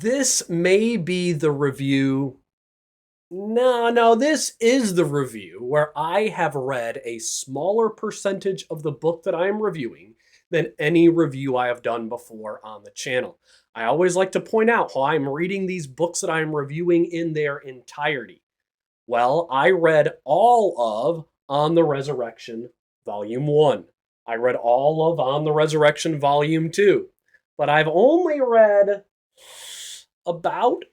This may be the review. No, this is the review where I have read a smaller percentage of the book that I am reviewing than any review I have done before on the channel. I always like to point out how I'm reading these books that I'm reviewing in their entirety. Well, I read all of On the Resurrection, Volume 1. I read all of On the Resurrection, Volume 2. But I've only read about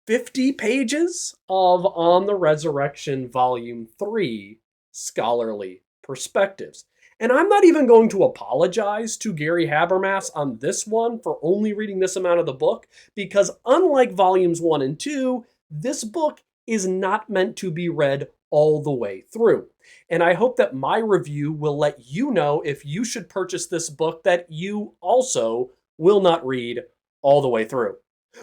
50 pages of On the Resurrection, Volume 3, Scholarly Perspectives. And I'm not even going to apologize to Gary Habermas on this one for only reading this amount of the book, because unlike Volumes 1 and 2, this book is not meant to be read all the way through. And I hope that my review will let you know if you should purchase this book that you also will not read all the way through.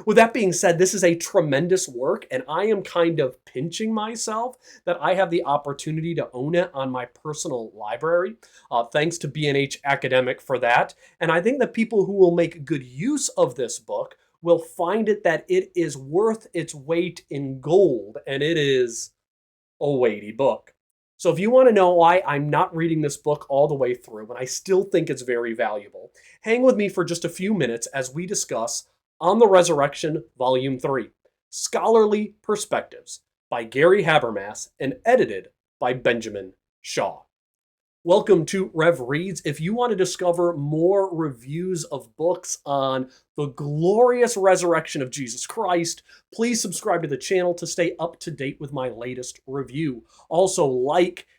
With that being said, this is a tremendous work, and I am kind of pinching myself that I have the opportunity to own it on my personal library. Thanks to B&H Academic for that. And I think that people who will make good use of this book will find it that it is worth its weight in gold, and it is a weighty book. So if you want to know why I'm not reading this book all the way through, and I still think it's very valuable, hang with me for just a few minutes as we discuss On the Resurrection, Volume 3, Scholarly Perspectives by Gary Habermas and edited by Benjamin Shaw. Welcome to Rev Reads. If you want to discover more reviews of books on the glorious resurrection of Jesus Christ, please subscribe to the channel to stay up to date with my latest review. Also,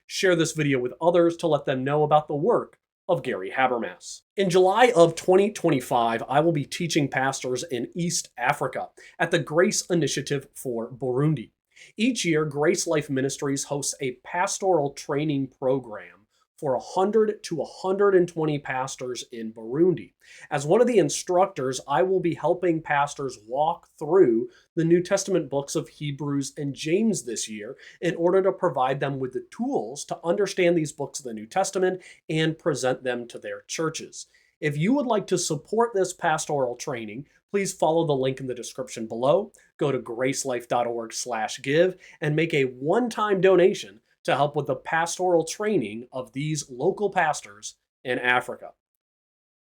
share this video with others to let them know about the work of Gary Habermas. In July of 2025, I will be teaching pastors in East Africa at the Grace Initiative for Burundi. Each year, Grace Life Ministries hosts a pastoral training program for 100 to 120 pastors in Burundi. As one of the instructors, I will be helping pastors walk through the New Testament books of Hebrews and James this year in order to provide them with the tools to understand these books of the New Testament and present them to their churches. If you would like to support this pastoral training, please follow the link in the description below, go to gracelife.org/give, and make a one-time donation to help with the pastoral training of these local pastors in Africa.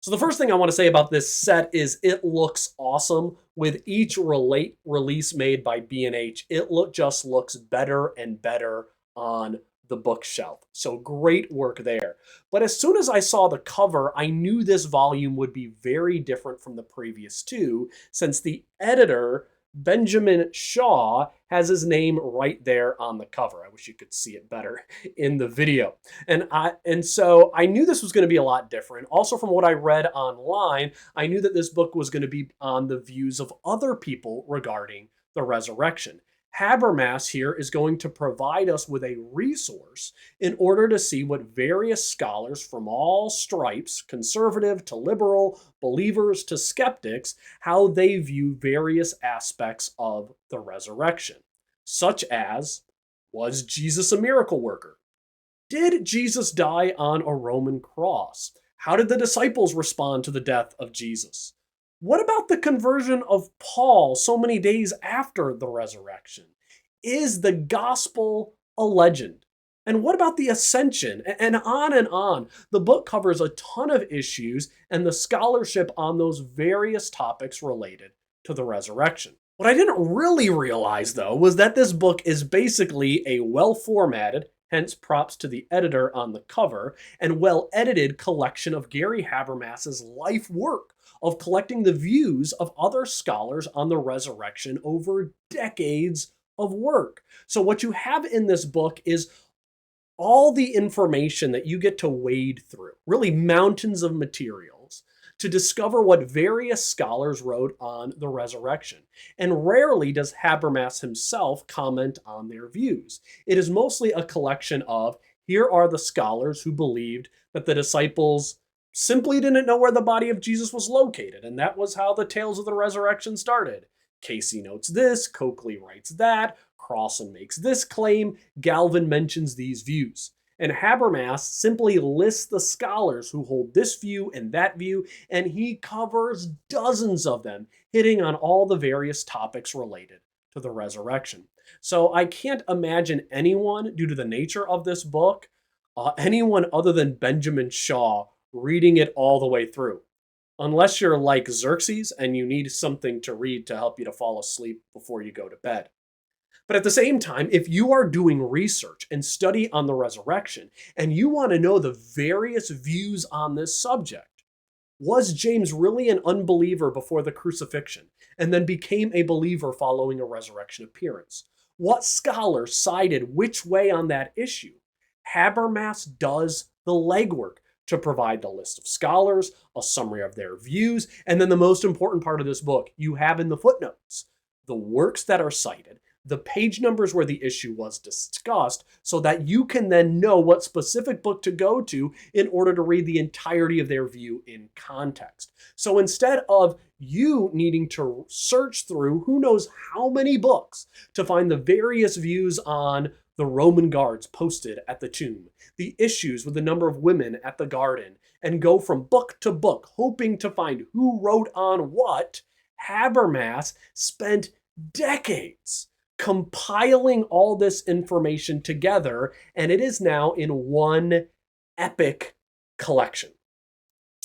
So the first thing I want to say about this set is it looks awesome. With each release made by B&H, just looks better and better on the bookshelf. So great work there. But as soon as I saw the cover, I knew this volume would be very different from the previous two, since the editor, Benjamin Shaw, has his name right there on the cover. I wish you could see it better in the video. And so I knew this was going to be a lot different. Also, from what I read online, I knew that this book was going to be on the views of other people regarding the resurrection. Habermas here is going to provide us with a resource in order to see what various scholars from all stripes, conservative to liberal, believers to skeptics, how they view various aspects of the resurrection, such as, was Jesus a miracle worker? Did Jesus die on a Roman cross? How did the disciples respond to the death of Jesus? What about the conversion of Paul so many days after the resurrection? Is the gospel a legend? And what about the ascension? And on and on. The book covers a ton of issues and the scholarship on those various topics related to the resurrection. What I didn't really realize, though, was that this book is basically a well-formatted, hence props to the editor on the cover, and well-edited collection of Gary Habermas's life work of collecting the views of other scholars on the resurrection over decades of work. So what you have in this book is all the information that you get to wade through, really mountains of materials, to discover what various scholars wrote on the resurrection. And rarely does Habermas himself comment on their views. It is mostly a collection of, here are the scholars who believed that the disciples simply didn't know where the body of Jesus was located, and that was how the tales of the resurrection started. Casey notes this, Coakley writes that, Crossan makes this claim, Galvin mentions these views. And Habermas simply lists the scholars who hold this view and that view, and he covers dozens of them, hitting on all the various topics related to the resurrection. So I can't imagine anyone, due to the nature of this book, anyone other than Benjamin Shaw reading it all the way through. Unless you're like Xerxes and you need something to read to help you to fall asleep before you go to bed. But at the same time, if you are doing research and study on the resurrection and you want to know the various views on this subject, was James really an unbeliever before the crucifixion and then became a believer following a resurrection appearance? What scholars sided which way on that issue? Habermas does the legwork to provide the list of scholars, a summary of their views, and then the most important part of this book, you have in the footnotes the works that are cited, the page numbers where the issue was discussed, so that you can then know what specific book to go to in order to read the entirety of their view in context. So instead of you needing to search through who knows how many books to find the various views on the Roman guards posted at the tomb, the issues with the number of women at the garden, and go from book to book hoping to find who wrote on what, Habermas spent decades compiling all this information together, and it is now in one epic collection.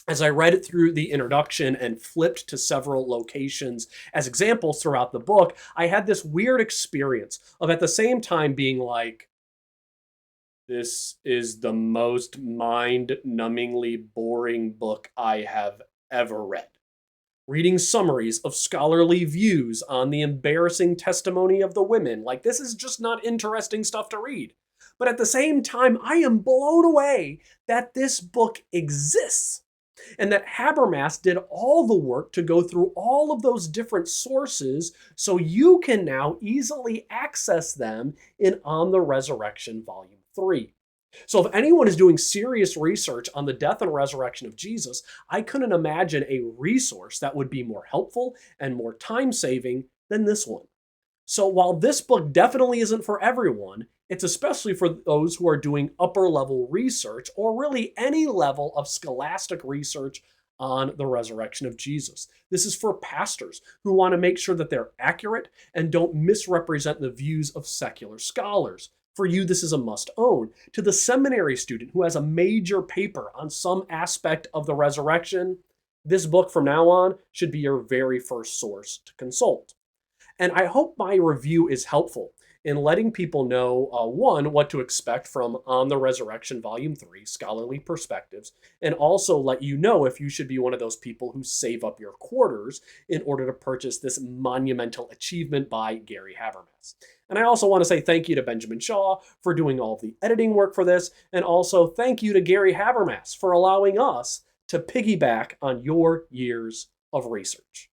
As I read it through the introduction and flipped to several locations as examples throughout the book, I had this weird experience of at the same time being like, this is the most mind-numbingly boring book I have ever read. Reading summaries of scholarly views on the embarrassing testimony of the women. Like, this is just not interesting stuff to read. But at the same time, I am blown away that this book exists and that Habermas did all the work to go through all of those different sources so you can now easily access them in On the Resurrection Volume 3. So if anyone is doing serious research on the death and resurrection of Jesus, I couldn't imagine a resource that would be more helpful and more time-saving than this one. So while this book definitely isn't for everyone, it's especially for those who are doing upper-level research or really any level of scholastic research on the resurrection of Jesus. This is for pastors who want to make sure that they're accurate and don't misrepresent the views of secular scholars. For you, this is a must-own. To the seminary student who has a major paper on some aspect of the resurrection, this book from now on should be your very first source to consult. And I hope my review is helpful in letting people know, one, what to expect from On the Resurrection Volume 3, Scholarly Perspectives, and also let you know if you should be one of those people who save up your quarters in order to purchase this monumental achievement by Gary Habermas. And I also want to say thank you to Benjamin Shaw for doing all of the editing work for this, and also thank you to Gary Habermas for allowing us to piggyback on your years of research.